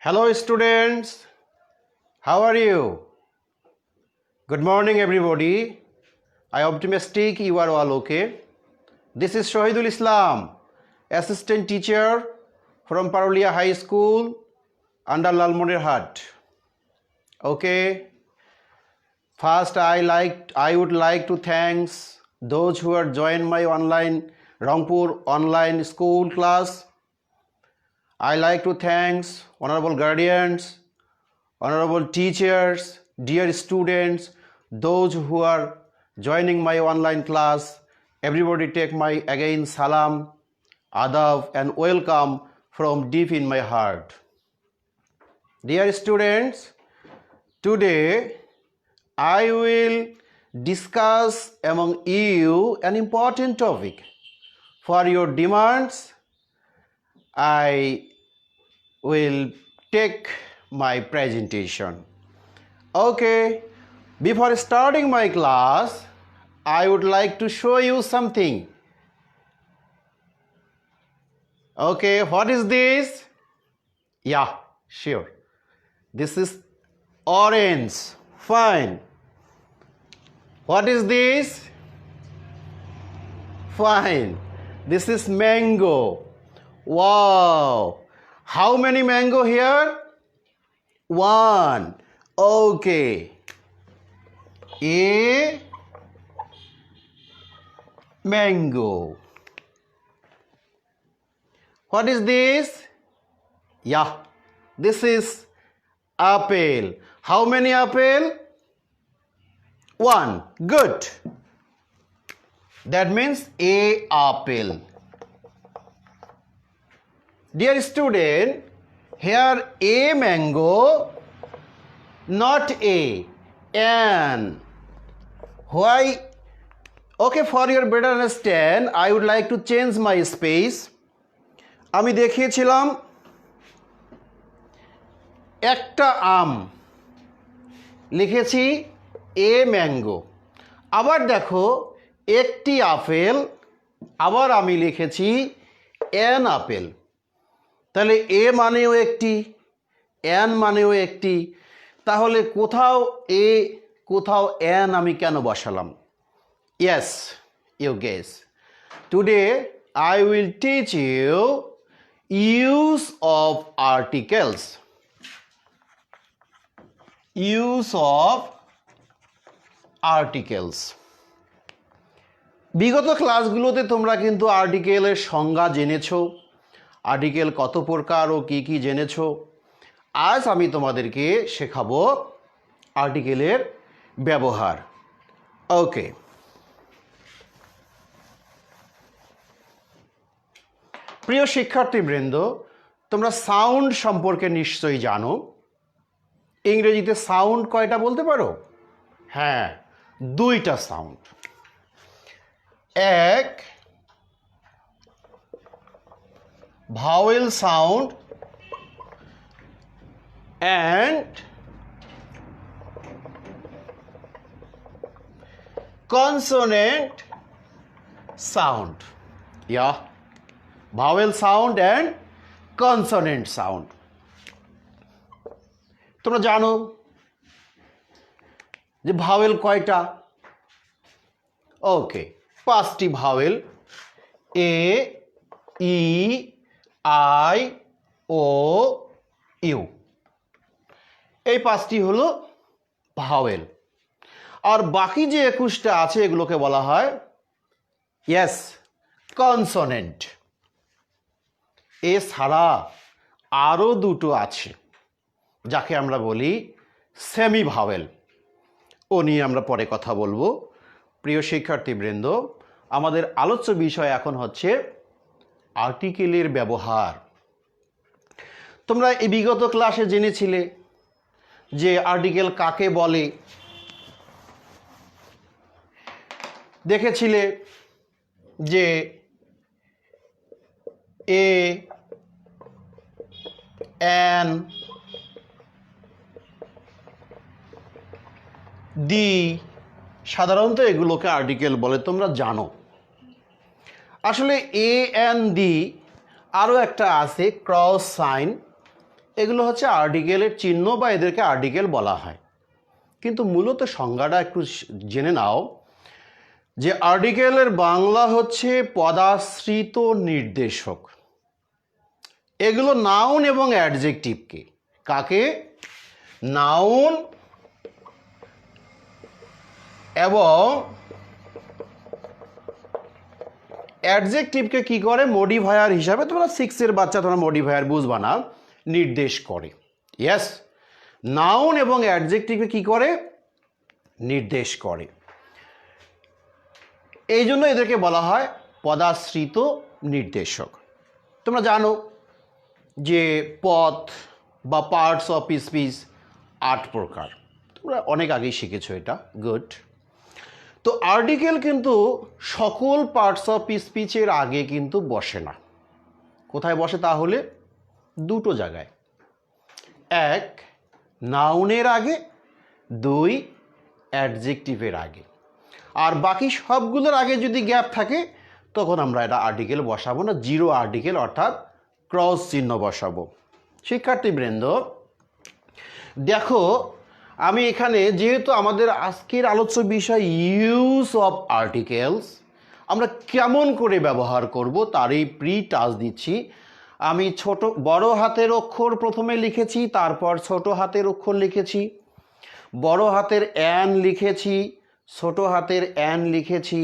Hello students, how are you? Good morning everybody. I am optimistic you are all okay. This is Shahidul Islam, assistant teacher from Parulia High School under Lalmonirhat. Okay. First I would like to thank those who are joined my online Rangpur online school class. I like to thank honorable guardians, honorable teachers, dear students, those who are joining my online class. Everybody take my again salam, adab and welcome from deep in my heart. Dear students, today I will discuss among you an important topic. For your demands, I will take my presentation. Okay, before starting my class, I would like to show you something. Okay, what is this? Yeah, sure. This is orange. Fine. What is this? Fine. This is mango. Wow. How many mango here? One. Okay. A mango. What is this? Yeah, this is apple. How many apple? One. Good. That means a apple. Dear student, here a mango, not a, an. Why? Okay, for your better understand, I would like to change my space. আমি দেখিয়েছিলাম একটা আম, লিখেছি a mango. আবার দেখো একটি apple, আবার আমি লিখেছি এন আপেল। তাহলে এ মানেও একটি, এন মানেও একটি, তাহলে কোথাও এ কোথাও এন আমি কেন বসালাম? Yes, you guess. Today I will teach you use of articles. Use of articles. বিগত ক্লাসগুলোতে তোমরা কিন্তু আর্টিকেলের সংজ্ঞা জেনেছো, আর্টিকেল কত প্রকার ও কি কি জেনেছো। আজ আমি তোমাদেরকে শেখাবো আর্টিকেলের ব্যবহার। ওকে, প্রিয় শিক্ষার্থীবৃন্দ, তোমরা সাউন্ড সম্পর্কে নিশ্চয়ই জানো। ইংরেজিতে সাউন্ড কয়টা বলতে পারো? হ্যাঁ, দুইটা সাউন্ড। এক vowel sound and consonant sound. Yeah, vowel sound and consonant sound. তোমরা জানো যে ভাওয়েল কয়টা? ওকে, পাঁচটি vowel, A, E, I, O, U. এই পাঁচটি হলো ভাওয়েল। আর বাকি যে 21টা আছে এগুলোকে বলা হয় ইয়েস কনসোনেন্ট। এছাড়া আরও দুটো আছে যাকে আমরা বলি সেমি ভাওয়েল। ও নিয়ে আমরা পরে কথা বলবো। প্রিয় শিক্ষার্থীবৃন্দ, আমাদের আলোচ্য বিষয় এখন হচ্ছে আর্টিকেলের ব্যবহার। তোমরা এই বিগত ক্লাসে জেনেছিলে যে আর্টিকেল কাকে বলে, দেখেছিলে যে এ, এন, দি, সাধারণত এগুলোকে আর্টিকেল বলে, তোমরা জানো। আসলে এ, এন, দি, আরও একটা আছে ক্রস সাইন, এগুলো হচ্ছে আর্টিকেলের চিহ্ন বা এদেরকে আর্টিকেল বলা হয়। কিন্তু মূলত সংজ্ঞাটা একটু জেনে নাও যে আর্টিকেলের বাংলা হচ্ছে পদাশ্রিত নির্দেশক। এগুলো নাউন এবং অ্যাডজেক্টিভকে, কাকে? নাউন এবং অ্যাডজেক্টিভকে কি করে? মডিফায়ার হিসাবে, তোমরা 6 বাচ্চা, তোমরা মডিফায়ার বুঝবা না, নির্দেশ করে। ইয়েস, নাউন এবং অ্যাডজেক্টিভকে কি করে? নির্দেশ করে। এই জন্য এদেরকে বলা হয় পদাশ্রিত নির্দেশক। তোমরা জানো যে পদ বা পার্টস অফ স্পিচ 8 প্রকার, তোমরা অনেক আগেই শিখেছো এটা, গুড। তো আর্টিকেল কিন্তু সকল পার্টস অফ স্পিচের আগে কিন্তু বসে না। কোথায় বসে তাহলে? দুটো জায়গায়। এক, নাউনের আগে, 2, অ্যাডজেক্টিভের আগে। আর বাকি সবগুলোর আগে যদি গ্যাপ থাকে তখন আমরা এটা আর্টিকেল বসাবো না, জিরো আর্টিকেল অর্থাৎ ক্রস চিহ্ন বসাবো। শিক্ষার্থীবৃন্দ দেখো, আমি এখানে যেহেতু আমাদের আজকের আলোচ্য বিষয় ইউজ অফ আর্টিকেলস, আমরা কেমন করে ব্যবহার করব তারই প্রি টাচ দিচ্ছি। আমি বড় হাতের অক্ষর প্রথমে লিখেছি, তারপর ছোট হাতের অক্ষর লিখেছি, বড় হাতের অ্যান লিখেছি, ছোট হাতের অ্যান লিখেছি,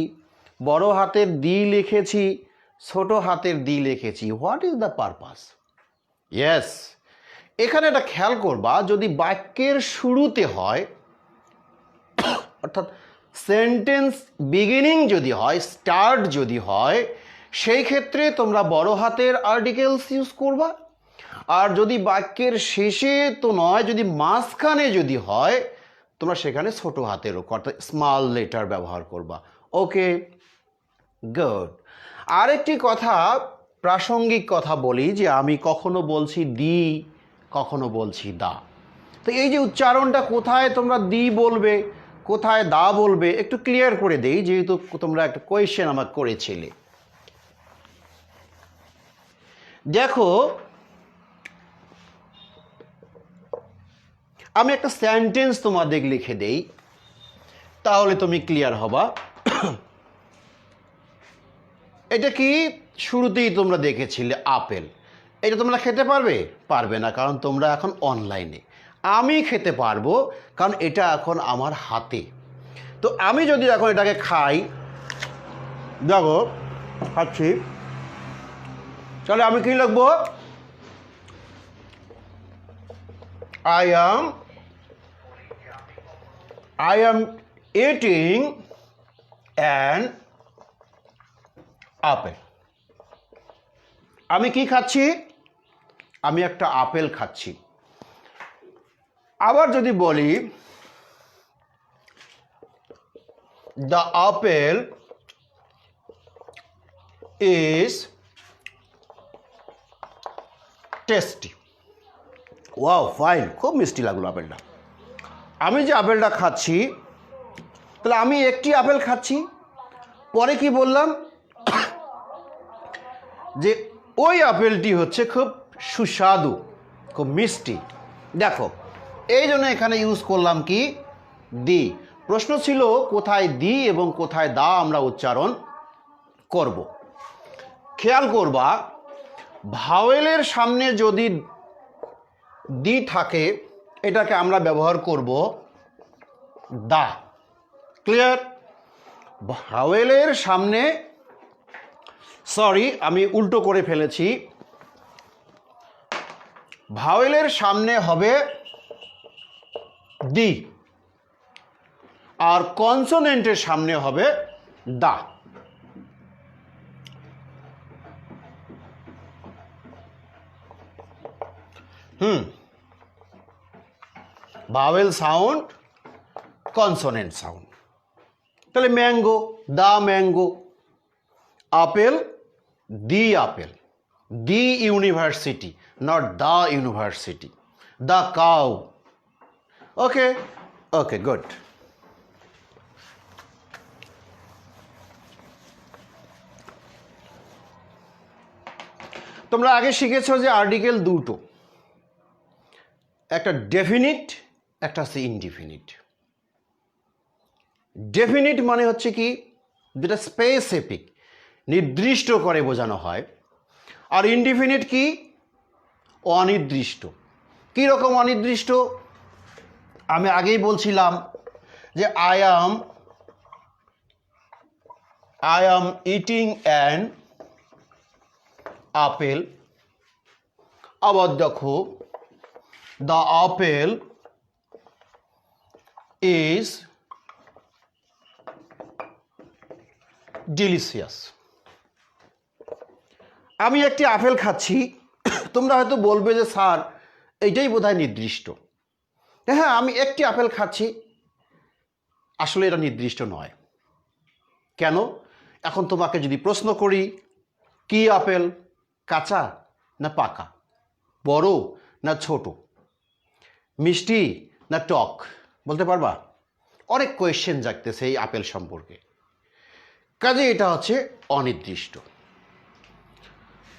বড় হাতের দি লিখেছি, ছোট হাতের দি লিখেছি। What is the purpose? Yes, এখানে একটা খেয়াল করবা, যদি বাক্যের শুরুতে হয় অর্থাৎ সেন্টেন্স বিগিনিং যদি হয়, স্টার্ট যদি হয়, সেই ক্ষেত্রে তোমরা বড় হাতের আর্টিকেলস ইউজ করবা। আর যদি বাক্যের শেষে তো নয়, যদি মাঝখানে যদি হয়, তোমরা সেখানে ছোট হাতের অর্থাৎ স্মল লেটার ব্যবহার করবা। ওকে, গুড। আরেকটি কথা, প্রাসঙ্গিক কথা বলি, যে আমি কখনো বলছি দি, কখনো বলছি দা। তো এই যে উচ্চারণটা, কোথায় তোমরা দি বলবে, কোথায় দা বলবে, একটু ক্লিয়ার করে দেই, যেহেতু তোমরা একটা কোয়েশ্চেন আমাকে করেছিলে। দেখো, আমি একটা সেন্টেন্স তোমাদের লিখে দেই, তাহলে তুমি ক্লিয়ার হবা। এটা কি? শুরুতেই তোমরা দেখেছিলে আপেল। এটা তোমরা খেতে পারবে? পারবে না, কারণ তোমরা এখন অনলাইনে। আমি খেতে পারবো, কারণ এটা এখন আমার হাতে। তো আমি যদি এখন এটাকে খাই, দেখো খাচ্ছি, তাহলে আমি কি লিখবো? I am eating an apple. আমি কি খাচ্ছি? আমি একটা আপেল খাচ্ছি। আবার যদি বলি the apple is tasty. Wow, fine, খুব মিষ্টি লাগলো আপেলটা। আমি যে আপেলটা খাচ্ছি, তাহলে আমি একটি আপেল খাচ্ছি। পরে কি বললাম? যে ওই আপেলটি হচ্ছে খুব সুস্বাদু, খুব মিষ্টি। দেখো, এই জন্য এখানে ইউজ করলাম কি? দি। প্রশ্ন ছিল কোথায় দি এবং কোথায় দা আমরা উচ্চারণ করব। খেয়াল করবা, ভাওয়েলের সামনে যদি দি থাকে, এটাকে আমরা ব্যবহার করব দা। ক্লিয়ার? ভাওয়েলের সামনে, সরি আমি উল্টো করে ফেলেছি, ভাওয়েলের সামনে হবে দি, আর কনসোনেন্টের সামনে হবে the. Vowel sound, consonant sound. তাহলে mango, the mango. Apple, the apple. The university, not the university. The cow. Okay, okay, good. তোমরা আগে শিখেছো যে আর্টিকেল দুটো, একটা ডেফিনিট, একটা হচ্ছে ইনডিফিনিট। ডেফিনিট মানে হচ্ছে কি, যেটা স্পেসিফিক, নির্দিষ্ট করে বোঝানো হয়। আর ইনডিফিনিট কি, অনির্দিষ্ট। কী রকম অনির্দিষ্ট? আমি আগেই বলছিলাম যে I am eating an apple. আবার দেখো, দ্য আপেল ইজ ডিলিশিয়াস। আমি একটি আপেল খাচ্ছি, তোমরা হয়তো বলবে যে স্যার এইটাই বোধহয় নির্দিষ্ট। হ্যাঁ, আমি একটি আপেল খাচ্ছি, আসলে এটা নির্দিষ্ট নয়। কেন? এখন তোমাকে যদি প্রশ্ন করি, কি আপেল, কাঁচা না পাকা, বড় না ছোট, মিষ্টি না টক, বলতে পারবা? অনেক কোয়েশ্চেন জাগতেছে এই আপেল সম্পর্কে। কাজে এটা হচ্ছে অনির্দিষ্ট।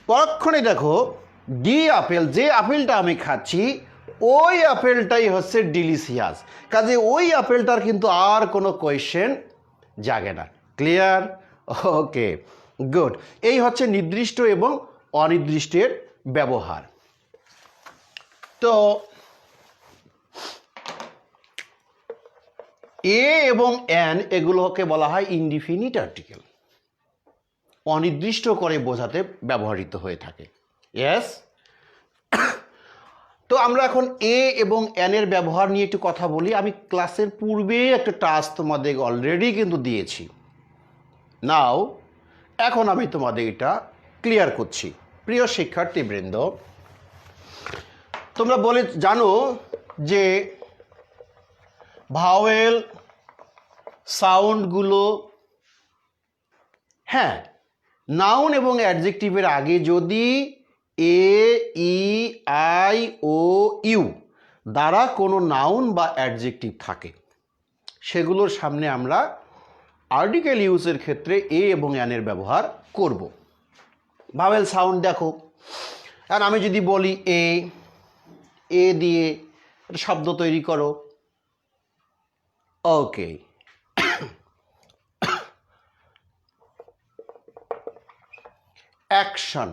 পরক্ষণে দেখো, ডি আপেল, যে আপেলটা আমি খাচ্ছি ওই আপেলটাই হচ্ছে ডিলিশিয়াস। কাজে ওই আপেলটার কিন্তু আর কোনো কোয়েশ্চেন জাগে না। ক্লিয়ার? ওকে, গুড। এই হচ্ছে নির্দিষ্ট এবং অনির্দিষ্টের ব্যবহার। তো এ এবং এন এগুলোকে বলা হয় ইনডিফিনিট আর্টিকেল, অনির্দিষ্ট করে বোঝাতে ব্যবহৃত হয়ে থাকে। ইয়েস। তো আমরা এখন এ এবং এন এর ব্যবহার নিয়ে একটু কথা বলি। আমি ক্লাসের পূর্বে একটা টাস্ক তোমাদের অলরেডি কিন্তু দিয়েছি। নাও এখন আমি তোমাদের এটা ক্লিয়ার করছি। প্রিয় শিক্ষার্থীবৃন্দ, তোমরা বলে জানো যে ভাওয়েল সাউন্ডগুলো, হ্যাঁ, নাউন এবং অ্যাডজেক্টিভের আগে যদি এ, ই, আই, ও, ইউ দ্বারা কোনো নাউন বা অ্যাডজেক্টিভ থাকে, সেগুলোর সামনে আমরা আর্টিকেল ইউজের ক্ষেত্রে এ এবং এনের ব্যবহার করব। ভাওয়েল সাউন্ড দেখো, আর আমি যদি বলি এ দিয়ে একটা শব্দ তৈরি করো, okay, action,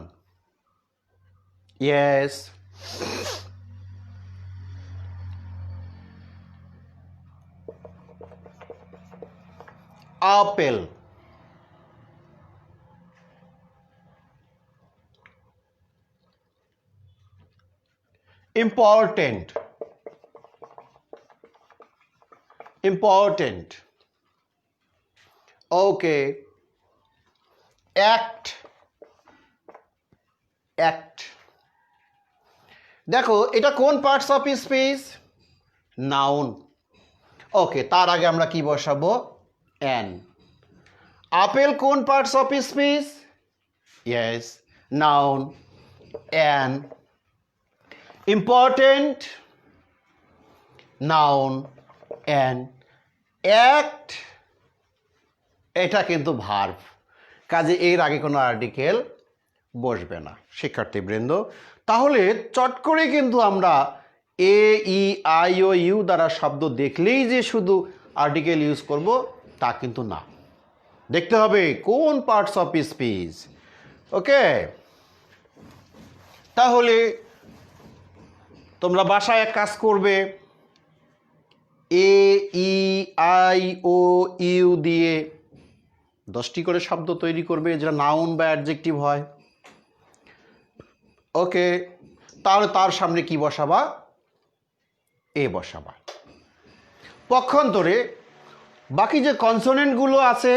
yes, apple, important, important, okay, act, act। দেখো এটা কোন parts of speech? Noun. Okay, তার আগে আমরা কি বসাবো? অ্যান। আপেল কোন parts of speech? Yes, noun, an. Important, noun, an. Act, এটা কিন্তু ভার্ব, কাজে এর আগে কোনো আর্টিকেল বসবে না। শিক্ষার্থীবৃন্দ, তাহলে চট করে কিন্তু আমরা এ, ই, আই, ও, ইউ দ্বারা শব্দ দেখলেই যে শুধু আর্টিকেল ইউজ করব তা কিন্তু না, দেখতে হবে কোন পার্টস অফ স্পিচ। ওকে, তাহলে তোমরা বাসায় এক কাজ করবে, এ, ই, আই, ও, ইউ দিয়ে 10টি করে শব্দ তৈরি করবে যেটা নাউন বা অ্যাডজেক্টিভ হয়। ওকে, তাহলে তার সামনে কি বসাবা? এ বসাবা। পক্ষান্তরে বাকি যে কনসোনেন্টগুলো আছে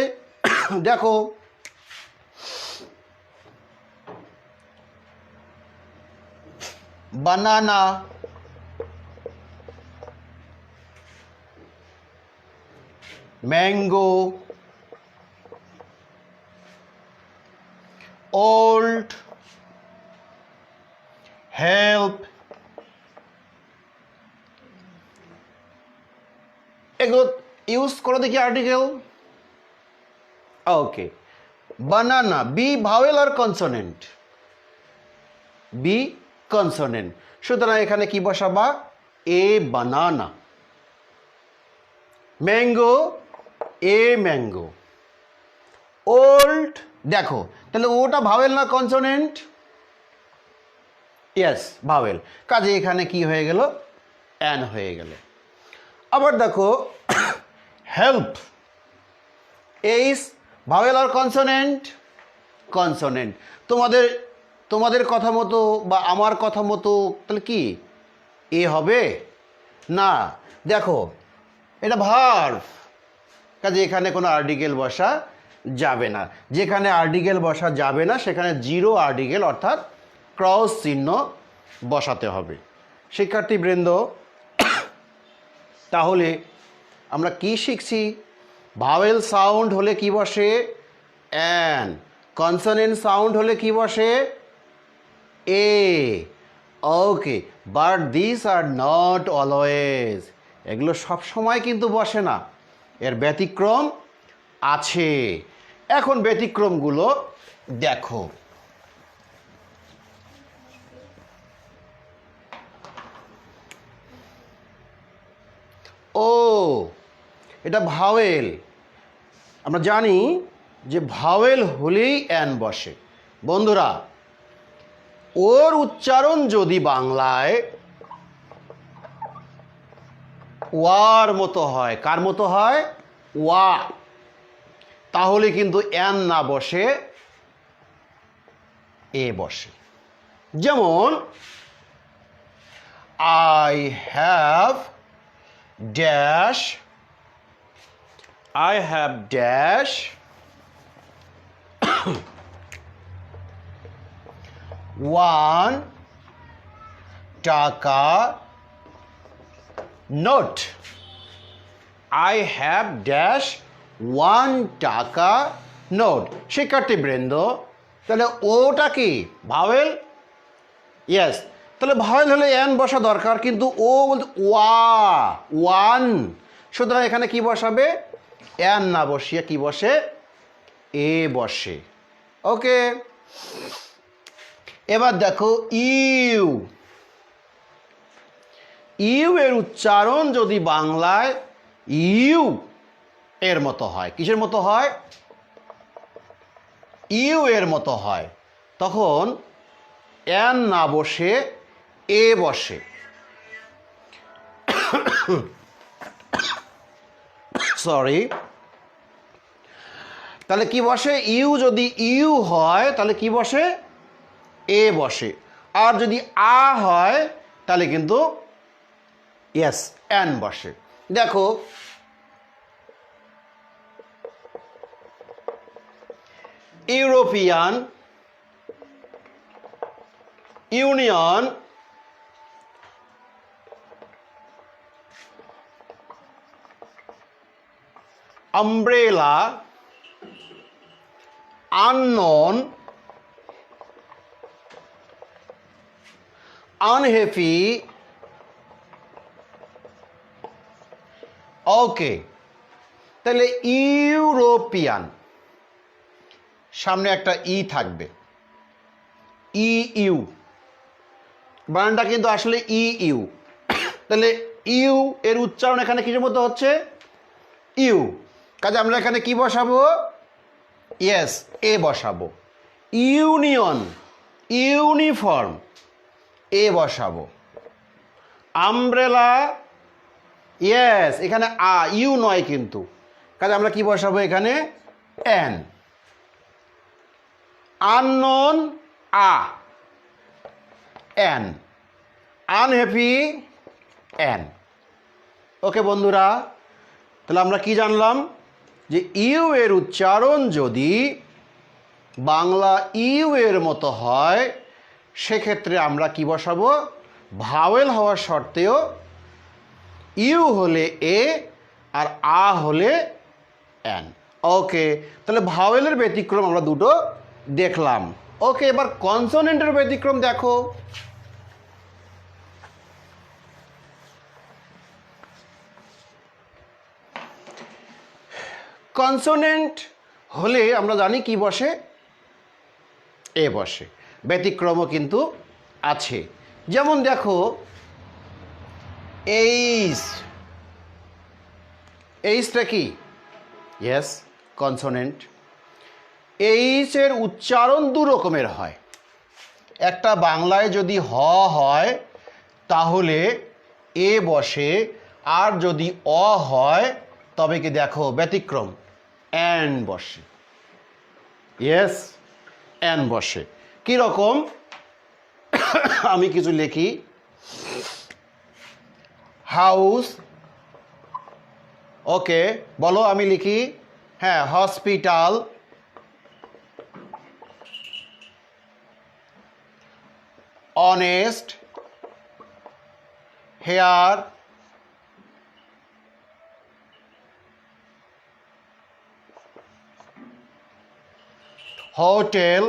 দেখো, বানানা, ম্যাঙ্গো, ওল্ড, হেল্প, এগুলো ইউজ করো দেখি আর্টিকেল। ওকে, বানানা, বি ভাওয়েল আর কনসোনেন্ট? বি কনসোনেন্ট, সুতরাং এখানে কি বসাবা? এ বানানা, ম্যাঙ্গো, এ ম্যাঙ্গো, ওল্ড, দেখো তাহলে ওটা ভাওয়েল না কনসোনেন্ট? ইয়েস ভাওয়েল, কাজে এখানে কি হয়ে গেল? অ্যান হয়ে গেল। আবার দেখো হেল্প, এইস ভাওয়েল আর কনসোনেন্ট? কনসোনেন্ট। তোমাদের কথা মতো বা আমার কথা মতো তাহলে কি এ হবে না? দেখো এটা ভার্ব, কাজে এখানে কোনো আর্টিকেল বসা যাবে না। যেখানে আর্টিকেল বসা যাবে না সেখানে জিরো আর্টিকেল অর্থাৎ ক্রস চিহ্ন বসাতে হবে। শিক্ষার্থীবৃন্দ, তাহলে আমরা কি শিখছি? ভাওয়েল সাউন্ড হলে কি বসে? অ্যান। কনসোনেন্ট সাউন্ড হলে কি বসে? A. Okay, but this are not always, এগুলো সব সময় কিন্তু বসে না, এর ব্যতিক্রম আছে। এখন ব্যতিক্রমগুলো দেখো। ও, এটা ভাওয়েল, আমরা জানি যে ভাওয়েল হলেই অ্যান বসে। বন্ধুরা, ওর উচ্চারণ যদি বাংলায় ওয়ার মতো হয়, কার মতো হয়? ওয়া, তাহলে কিন্তু অ্যান না বসে এ বসে। যেমন I have dash, I have dash one টাকা note. I have dash one টাকা নোট। শিক্ষার্থীবৃন্দ, তাহলে ওটা কি ভাওয়েল? ইয়েস, তাহলে ভাওয়েল হলে এন বসা দরকার, কিন্তু ও বলতে ওয়া, ওয়ান, সুতরাং এখানে কি বসাবে? এন না বসিয়ে কি বসে? এ বসে। ওকে, এবার দেখো ইউ। ইউ এর উচ্চারণ যদি বাংলায় ইউ এর মতো হয়, কিসের মতো হয়? ইউ এর মতো হয়, তখন এন না বসে এ বসে। সরি, তাহলে কি বসে? ইউ যদি ইউ হয় তাহলে কি বসে? এ বসে। আর যদি আ হয় তাহলে কিন্তু ইয়েস এন বসে। দেখো European, union, umbrella, unknown, unhappy, ওকে। তাহলে ইউরোপিয়ান, সামনে একটা ই থাকবে, ই ইউ, বানানটা কিন্তু আসলে ই ইউ। তাহলে ইউ এর উচ্চারণ এখানে কিসের মতো হচ্ছে? ইউ, কাজে আমরা এখানে কি বসাবো? ইয়েস এ বসাবো। ইউনিয়ন, ইউনিফর্ম, এ বসাবো। আমব্রেলা, ইয়েস এখানে আ, ইউ নয় কিন্তু, কাজে আমরা কি বসাবো এখানে? An. Unknown, uh, an. Unhappy, an. Okay বন্ধুরা, তাহলে আমরা কি জানলাম? যে ইউ এর উচ্চারণ যদি বাংলা ইউ এর মতো হয় সেক্ষেত্রে আমরা কি বসাবো? ভাওয়েল হওয়ার শর্তেও ইউ হলে এ আর আ হলে এন। ওকে, তাহলে ভাওয়েলের ব্যতিক্রম আমরা দুটো দেখলাম। ওকে, এবার কনসোনেন্টের ব্যতিক্রম দেখো। কনসোনেন্ট হলে আমরা জানি কি বসে? এ বসে। ব্যতিক্রমও কিন্তু আছে। যেমন দেখো এইচ, এইচটা কি? Yes, consonant. এইচ এর উচ্চারণ দু রকমের হয়। একটা বাংলায় যদি হ হয় তাহলে এ বসে, আর যদি অ হয় তবে কি দেখো ব্যতিক্রম, অ্যান বসে। ইয়েস, অ্যান বসে। কীরকম? আমি কিছু লিখি, হাউস। ওকে, বলো, আমি লিখি, হ্যাঁ, hospital, honest, heir, hotel,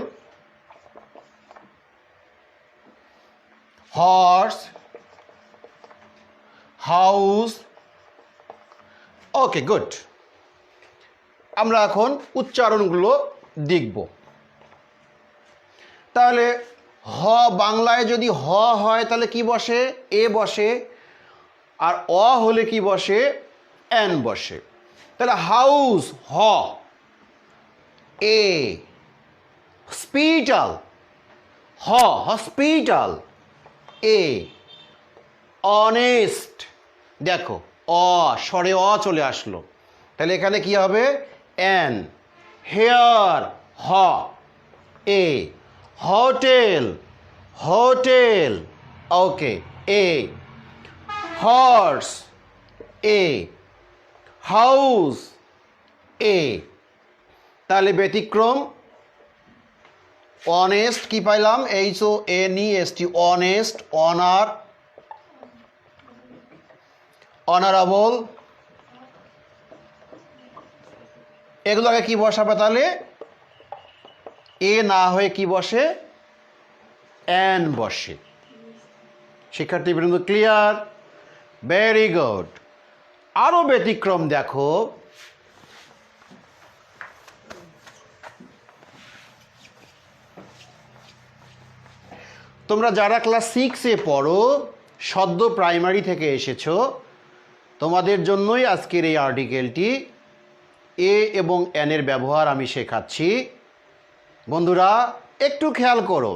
horse, house. Okay, good. আমরা এখন উচ্চারণগুলো দেখব। তাহলে হ, বাংলায় যদি হ হয় তাহলে কি বসে? এ বসে। আর অ হলে কি বসে? অ্যান বসে। তাহলে হাউস, হ, এ, হসপিটাল, হ, হসপিটাল, এ, অনেস্ট, দেখো অ, স্বরে অ চলে আসলো, তাহলে এখানে কি হবে? অ্যান। হেয়ার, হ, এ, হোটেল, হোটেল, ওকে, এ, হর্স, এ, হাউস, এ। তাহলে ব্যতিক্রম, অনেস্ট কি পাইলাম? HONEST, অনেস্ট, অনার, অনারেবল, এগুলোকে কি বসাবে তাহলে? এ না হয়ে কি বসে? অ্যান বসে। শিক্ষার্থীবৃন্দ ক্লিয়ার? Very good. আরো ব্যতিক্রম দেখো, তোমরা যারা ক্লাস 6-এ পড়ো, সদ্য প্রাইমারি থেকে এসেছো, তোমাদের জন্যই আজকের এই আর্টিকেলটি। এ এবং এনের ব্যবহার আমি শেখাচ্ছি। বন্ধুরা একটু খেয়াল করো,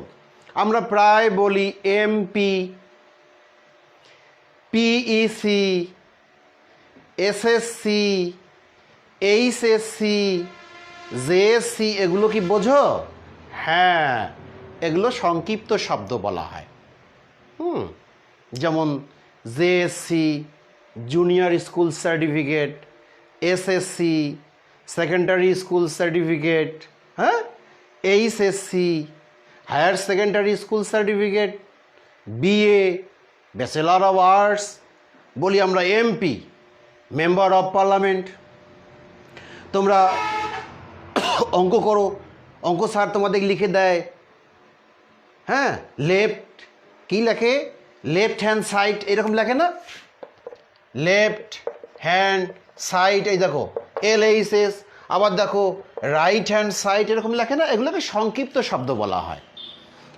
আমরা প্রায় বলি MP, PEC, SSC, HSC, JSC, এগুলো কি বোঝো? হ্যাঁ, এগুলো সংক্ষিপ্ত শব্দ বলা হয়। যেমন JSC, junior school certificate, SSC, secondary school certificate, হ্যাঁ, HSC, higher secondary school certificate, BA, bachelor of arts, বলি আমরা MP, মেম্বার অফ পার্লামেন্ট। তোমরা অঙ্ক করো, অঙ্ক স্যার তোমাদের লিখে দেয়, হ্যাঁ, লেফট কি লেখে? লেফট হ্যান্ড সাইড, এরকম লেখে না? লেফট হ্যান্ড সাইড, এই দেখো LHS। আবার দেখো রাইট হ্যান্ড সাইড, এরকম লেখে না? এগুলোকে সংক্ষিপ্ত শব্দ বলা হয়।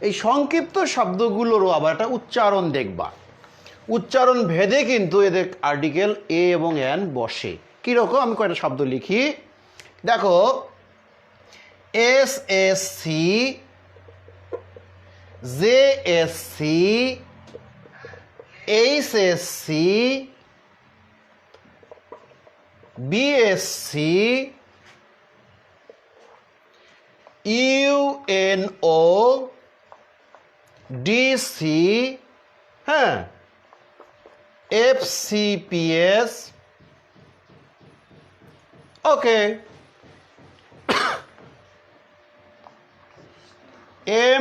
এই সংক্ষিপ্ত শব্দগুলোরও আবার একটা উচ্চারণ দেখবা, উচ্চারণ ভেদে কিন্তু এদের আর্টিকেল এ এবং এন বসে। কীরকম? আমি কয়েকটা শব্দ লিখি, দেখো, SSC, JSC, HSC, BSC, UNO, DC, হ্যাঁ, FCPS, ওকে,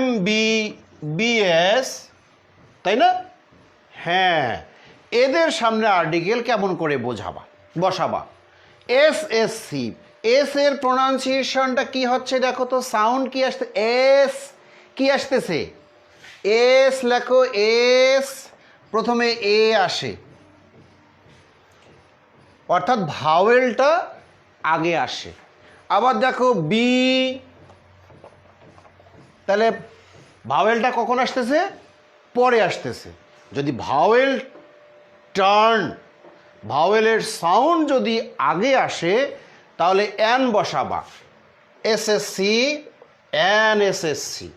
MBBS, তাই না? হ্যাঁ, এদের সামনে আর্টিকেল কেমন করে বসাবা? SSC, এস এর প্রোনাউন্সিয়েশনটা কি হচ্ছে দেখো তো, সাউন্ড কি আসছে? এস কি আসতেছে? এস লেখো, এস, প্রথমে এ আসে, অর্থাৎ ভাওয়েলটা আগে আসে। আবার দেখো বি, তাহলে ভাওয়েলটা কখন আসতেছে? পরে আসতেছে। যদি ভাওয়েল টার্ন। ভাওয়েলের সাউন্ড যদি আগে আসে তাহলে এন বসাবা, এসএসসি, এন এসএসসি।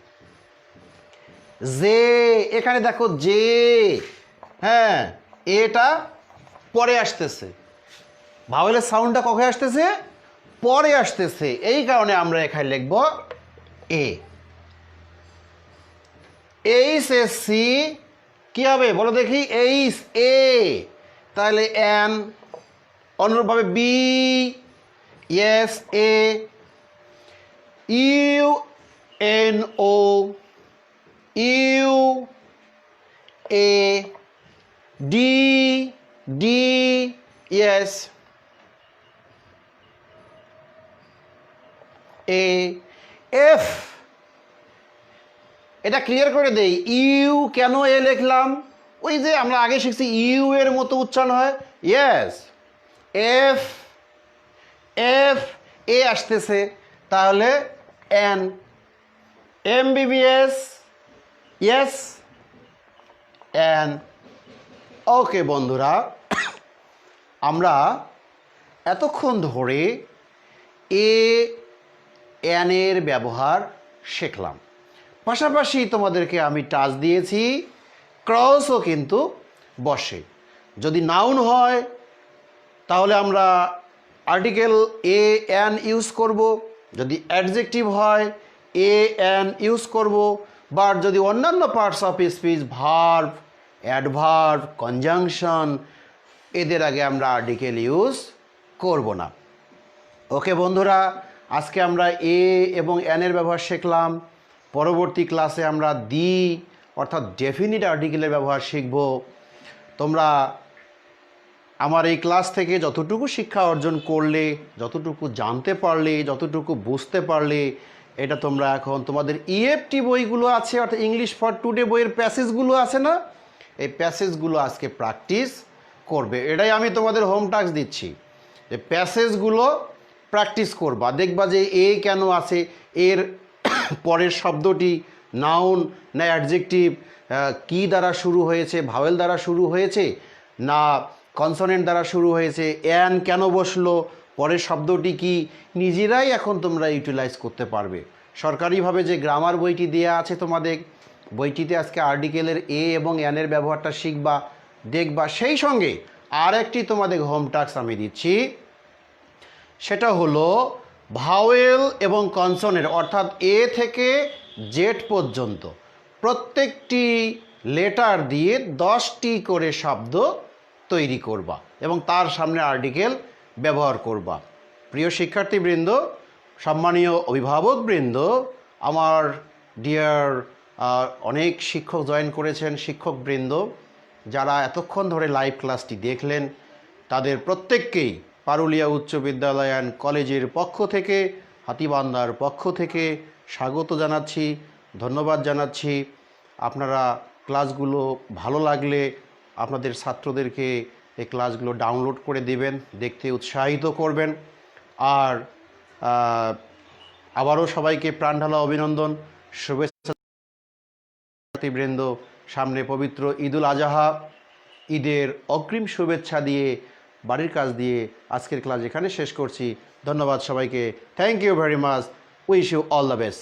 জে, এখানে দেখো জে, হ্যাঁ এটা পরে আসতেছে, ভাওয়েলের সাউন্ডটা কখন আসতেছে? পরে আসতেছে, এই কারণে আমরা এখানে লিখব এ। এইচ এস সি কি হবে বলো দেখি? এইচ এ, তাহলে এন, অনুরূপভাবে B, S A, U N O, U A, D, D S, A, F. এটা ক্লিয়ার করে দেই, ইউ কেন এ লিখলাম? ওই যে আমরা আগে শিখছি ইউ এর মতো উচ্চারণ হয়, ইয়েস। এফ, এফ এ আসতেছে, তাহলে an. MBBS, yes, an. Okay বন্ধুরা, আমরা এতক্ষণ ধরে এ এন এর ব্যবহার শিখলাম, পাশাপাশি তোমাদেরকে আমি টাচ দিয়েছি ক্রসও কিন্তু বসে। যদি নাউন হয় তাহলে আমরা আর্টিকেল এ এন ইউজ করব, যদি অ্যাডজেক্টিভ হয় এ এন ইউজ করব, বা যদি অন্যান্য parts of speech, verb, adverb, conjunction, এদের আগে আমরা আর্টিকেল ইউজ করব না। ওকে বন্ধুরা, আজকে আমরা এ এবং এন এর ব্যবহার শিখলাম। পরবর্তী ক্লাসে আমরা দি অর্থাৎ ডেফিনিট আর্টিকেলের ব্যবহার শিখব। তোমরা আমার এই ক্লাস থেকে যতটুকু শিক্ষা অর্জন করলে, যতটুকু জানতে পারলে, যতটুকু বুঝতে পারলে, এটা তোমরা এখন তোমাদের ইএফটি বইগুলো আছে অর্থাৎ ইংলিশ ফর টুডে বইয়ের প্যাসেজগুলো আছে না, এই প্যাসেজগুলো আজকে প্র্যাকটিস করবে। এটাই আমি তোমাদের হোম টাস্ক দিচ্ছি, যে প্যাসেজগুলো প্র্যাকটিস করবা, দেখবা যে এ কেন আছে, এর পরের শব্দটি নাউন না অ্যাডজেক্টিভ, কি দ্বারা শুরু হয়েছে, ভাওয়েল দ্বারা শুরু হয়েছে না কনসোনেন্ট দ্বারা শুরু হয়েছে, এন কেন বসলো, পরের শব্দটি কি, নিজেরাই এখন তোমরা ইউটিলাইজ করতে পারবে। সরকারিভাবে যে গ্রামার বইটি দেয়া আছে তোমাদের, বইটিতে আজকে আর্টিকেলের এ এবং এনের ব্যবহারটা শিখবা, দেখবা। সেই সঙ্গে আর একটি তোমাদের হোম টাস্ক আমি দিচ্ছি, সেটা হলো ভাওয়েল এবং কনসোনেন্ট অর্থাৎ এ থেকে জেড পর্যন্ত প্রত্যেকটি লেটার দিয়ে 10টি করে শব্দ তৈরি করবা এবং তার সামনে আর্টিকেল ব্যবহার করবা। প্রিয় শিক্ষার্থীবৃন্দ, সম্মানীয় অভিভাবকবৃন্দ, আমার ডিয়ার অনেক শিক্ষক জয়েন করেছেন, শিক্ষকবৃন্দ যারা এতক্ষণ ধরে লাইভ ক্লাসটি দেখলেন, তাদের প্রত্যেককেই পারুলিয়া উচ্চ বিদ্যালয় অ্যান্ড কলেজের পক্ষ থেকে, হাতীবান্ধার পক্ষ থেকে স্বাগত জানাচ্ছি, ধন্যবাদ জানাচ্ছি। আপনারা ক্লাসগুলো ভালো লাগলে আপনাদের ছাত্রদেরকে এই ক্লাসগুলো ডাউনলোড করে দেবেন, দেখতে উৎসাহিত করবেন। আর আবারও সবাইকে প্রাণঢালা অভিনন্দন, শুভেচ্ছা বৃন্দ। সামনে পবিত্র ঈদুল আজহা, ঈদের অগ্রিম শুভেচ্ছা দিয়ে, বাড়ির কাজ দিয়ে আজকের ক্লাস এখানে শেষ করছি। ধন্যবাদ সবাইকে, thank you very much, wish you all the best.